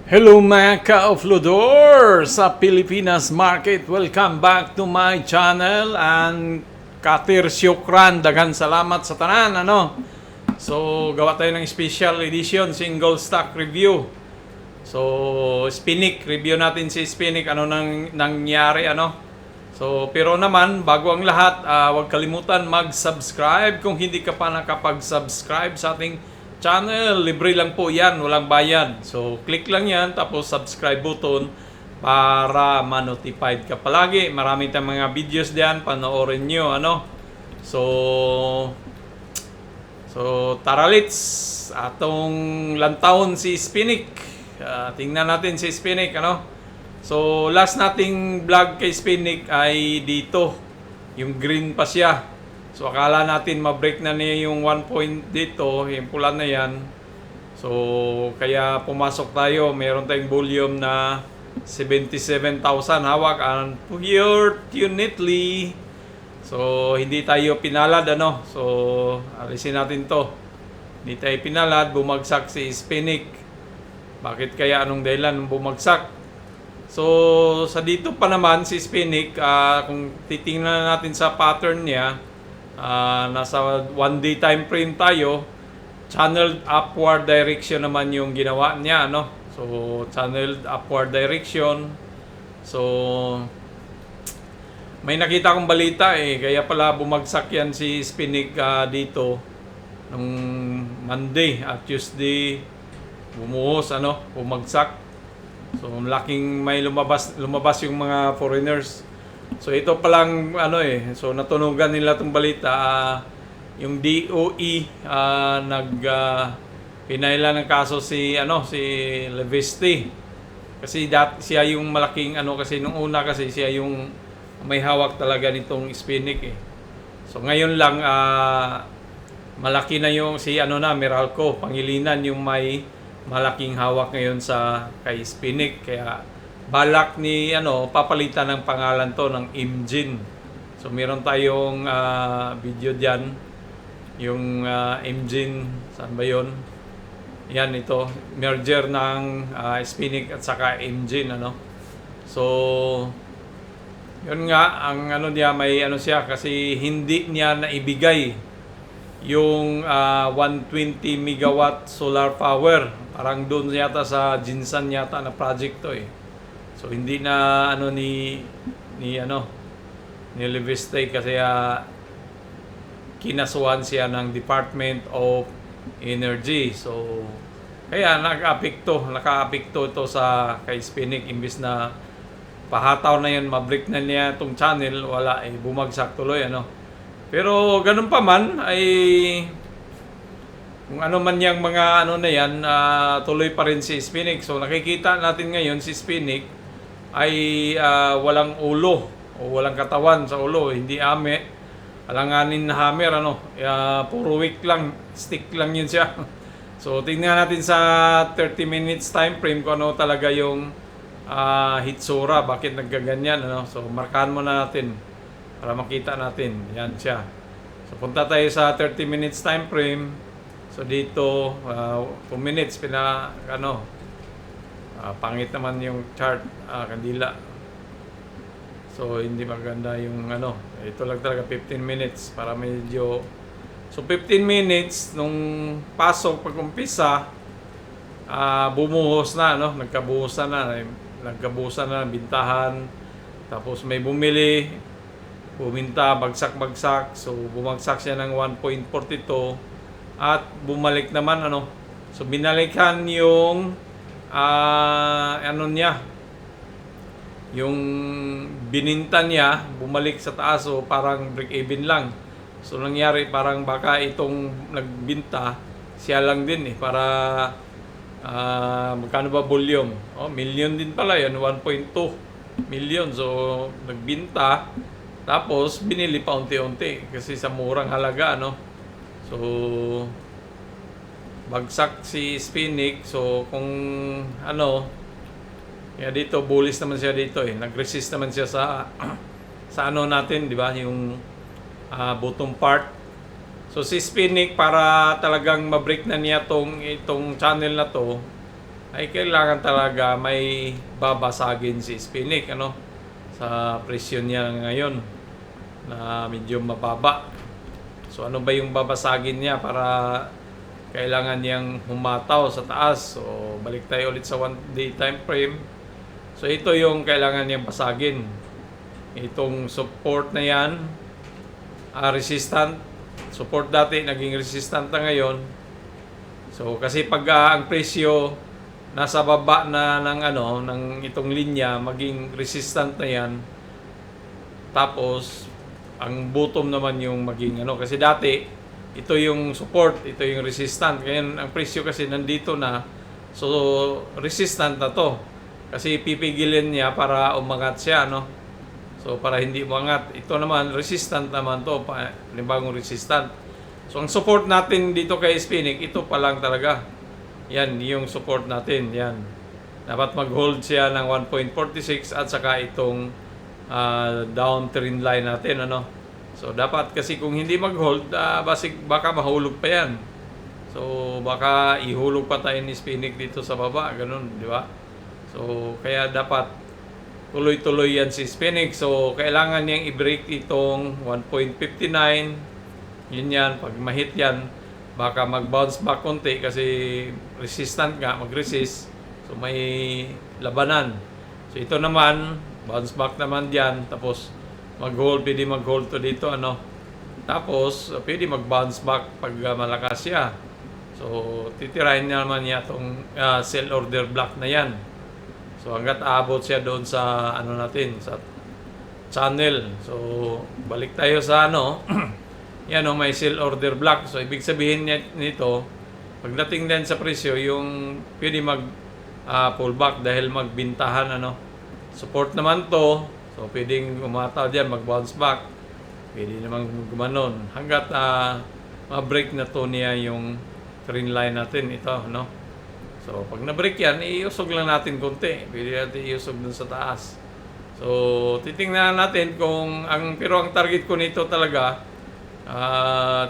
Hello mga ka-offloader sa Pilipinas Market. Welcome back to my channel and katir syukran, daghan salamat sa tanan So gawa tayo ng special edition single stock review. So Spinik, review natin si Spinik, ano nang nangyari So pero naman bago ang lahat, huwag kalimutan mag-subscribe kung hindi ka pa nakapag-subscribe sa ating channel. Libre lang po yan, walang bayad. So click lang yan, tapos subscribe button para ma-notified ka palagi. Marami tayong mga videos diyan, panoorin nyo So tara let's atong lantawon si Spinik. Tingnan natin si Spinik So last nating vlog kay Spinik ay dito, yung green pa siya. So akala natin ma-break na niya yung 1 point dito, yung pula na yan. So kaya pumasok tayo, meron tayong volume na 77,000 hawak unfortunately. So hindi tayo pinalad So alisin natin to. Hindi tayo pinalad, bumagsak si Spinik. Bakit kaya, anong dahilan bumagsak? So sa dito pa naman si Spinik, kung titingnan natin sa pattern niya, nasa 1 day time frame tayo, channeled upward direction naman yung ginawa niya So channeled upward direction. So may nakita kong balita kaya pala bumagsak yan si Spinik dito nung Monday at Tuesday, bumuhos bumagsak. So laking may lumabas yung mga foreigners. So ito palang so natunugan nila tong balita, yung DOE pinaila ng kaso si Levesty. Kasi siya yung malaking kasi nung una kasi siya yung may hawak talaga nitong Spinik So ngayon lang malaki na yung si Meralco Pangilinan yung may malaking hawak ngayon sa kay Spinik, kaya balak ni papalitan ng pangalan to ng Imjin. So meron tayong video diyan, yung Imjin, saan ba 'yon? Yan, ito merger ng Spinik at saka Imjin So yun nga ang niya, may siya kasi hindi niya naibigay yung 120 megawatt solar power. Parang doon yata sa Jinsan yata na project to So hindi na ni Levesty kasi kinasuhan siya ng Department of Energy. So kaya naka-apekto ito sa kay Spinik. Imbis na pahataw na yan, mabreak na niya itong channel, wala bumagsak tuloy Pero ganun pa man ay kung ano man yung mga na yan, tuloy pa rin si Spinik. So nakikita natin ngayon si Spinik ay walang ulo o walang katawan sa ulo, hindi ame, alanganin na hammer puro wick lang, stick lang yun siya. So tingnan natin sa 30 minutes time frame kung ano talaga yung hitsura, bakit nagkaganyan So markahan muna natin para makita natin, yan siya. So punta tayo sa 30 minutes time frame. So dito 2 minutes pangit naman yung chart, kandila. So hindi maganda yung ito lang talaga 15 minutes para medyo. So 15 minutes nung pasok pag-umpisa, bumuhos na nagkabuhusan na bintahan. Tapos may bumili, buminta, bagsak. So bumagsak siya ng 1.42 at bumalik naman So binalikan yung niya, yung bininta niya, bumalik sa taas, so parang break even lang. So nangyari parang baka itong nagbinta siya lang din para magkano ba volume? Million din pala yan, 1.2 million. So nagbinta, tapos binili pa unti-unti kasi sa murang halaga So bagsak si Spinik. So kung kaya dito bullish naman siya dito nag-resist naman siya sa natin, di ba, yung bottom part. So si Spinik, para talagang ma-break na niya itong channel na to, ay kailangan talaga may babasagin si Spinach, ano, sa presyo niya ngayon na medyo mababa. So ano ba yung babasagin niya para kailangan niyang humataw sa taas? So balik tayo ulit sa 1-day time frame. So ito yung kailangan niyang basagin. Itong support na yan, resistant. Support dati, naging resistant na ngayon. So kasi pag ang presyo nasa baba na ng ng itong linya, maging resistant na yan. Tapos ang bottom naman yung maging kasi dati ito yung support, ito yung resistant. Ngayon ang presyo kasi nandito na. So resistant na to. Kasi pipigilin niya para umangat siya, So para hindi umangat. Ito naman resistant naman to, panibagong resistant. So ang support natin dito kay Spinach, ito pa lang talaga. Yan yung support natin, yan. Dapat mag-hold siya ng 1.46 at saka itong down trend line natin, So dapat kasi kung hindi mag-hold, baka mahulog pa yan. So baka ihulog pa tayo ni Spinach dito sa baba, ganun, di ba? So kaya dapat tuloy-tuloy yan si Spinach. So kailangan niyang i-break itong 1.59. Yun yan, pag mahit yan, baka mag-bounce back konti kasi resistant nga, mag-resist. So may labanan. So ito naman, bounce back naman diyan, tapos mag-hold, pwede mag-hold to dito, Tapos pwede mag-bounce back pag malakas siya. So titirahin naman niya itong sell order block na yan. So hanggat aabot siya doon sa natin, sa channel. So balik tayo sa yan may sell order block. So ibig sabihin nito, pagdating din sa presyo, yung pwede mag pullback dahil magbintahan, Support naman to. So pwedeng umataw diyan, mag-bounce back. Pwede namang gumanon hanggat ma-break na to niya yung trend line natin ito, So pag na-break yan, iusog lang natin konti. Pwede natin iusog dun sa taas. So titingnan natin pero ang target ko nito talaga,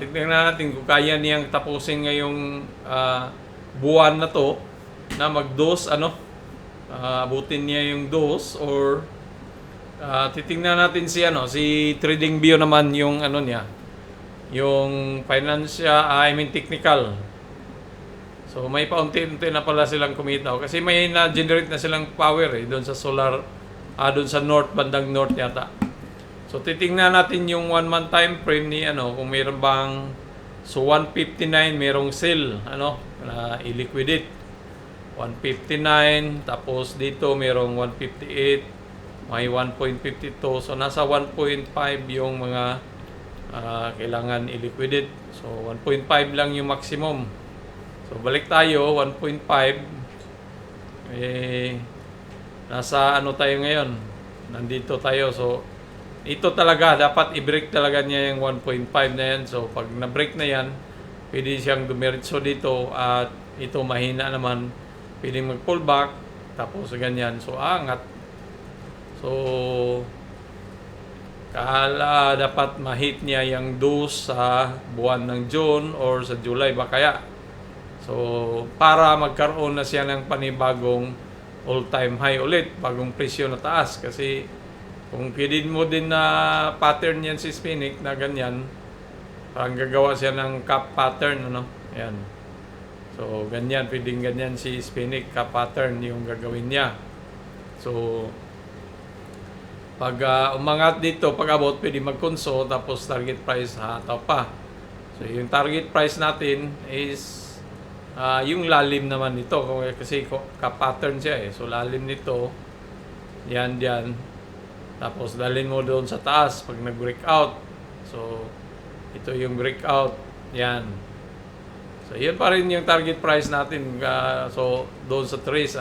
titingnan natin kung kaya niyang tapusin ngayong buwan na to na mag-dose, abutin niya yung dose, or titingnan natin si TradingView naman yung niya, yung financial, technical. So may paunti-unti na pala silang kumita kasi may na-generate na silang power doon sa solar, doon sa north, bandang north yata. So titingnan natin yung 1 month time frame ni kung mayroon bang 159 merong sell na i-liquidate. 159, tapos dito merong 158, may 1.52. So nasa 1.5 yung mga kailangan i-liquidate. So 1.5 lang yung maximum. So balik tayo, 1.5. Nasa tayo ngayon? Nandito tayo. So ito talaga, dapat i-break talaga niya yung 1.5 na yan. So pag na-break na yan, pwede siyang dumiretso dito at ito mahina naman. Pwede mag-pull back, tapos ganyan. So angat. So dapat ma-hit niya yung dose sa buwan ng June or sa July ba kaya. So para magkaroon na siya ng panibagong all-time high ulit, bagong presyo na taas. Kasi kung pwede mo din na pattern yan si Spinach na ganyan, parang gagawa siya ng cap pattern, Ayan. So ganyan, pwedeng ganyan si Spinach, cap pattern yung gagawin niya. So pag umangat dito, pag abot, pwede mag-console, tapos target price hataw pa. So yung target price natin is yung lalim naman nito, kasi cap pattern siya So lalim nito, yan. Tapos dalhin mo doon sa taas pag nag-breakout. So ito yung breakout, yan. So yan pa rin yung target price natin, so doon sa trace,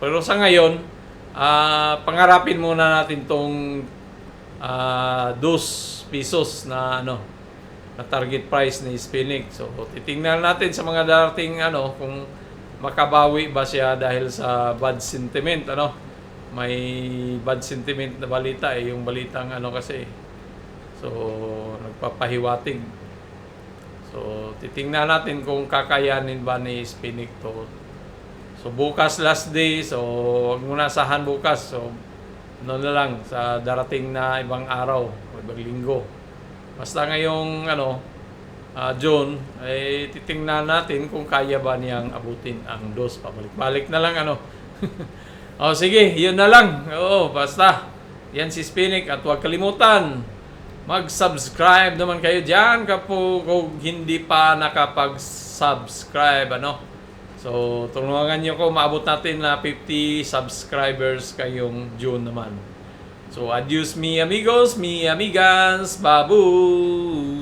Pero sa ngayon, pangarapin muna natin tong 2 pesos na na target price ni Spinach. So titingnan natin sa mga darating kung makabawi ba siya dahil sa bad sentiment, may bad sentiment na balita yung balitang kasi. So nagpapahiwatig. So titingnan natin kung kakayanin ba ni Spinach to. So bukas last day, so huwag mo na asahan bukas. So ano na lang sa darating na ibang araw, o ibang linggo. Basta ngayong June, ay titingnan natin kung kaya ba niyang abutin ang dos. Pabalik-balik na lang O sige, yun na lang. Oo, basta. Yan si Spinik at huwag kalimutan, mag-subscribe naman kayo dyan kung hindi pa nakapag-subscribe, So, tulungan nyo ko, maabot natin na 50 subscribers kayong June naman. So, adios mi amigos, mi amigas, babu!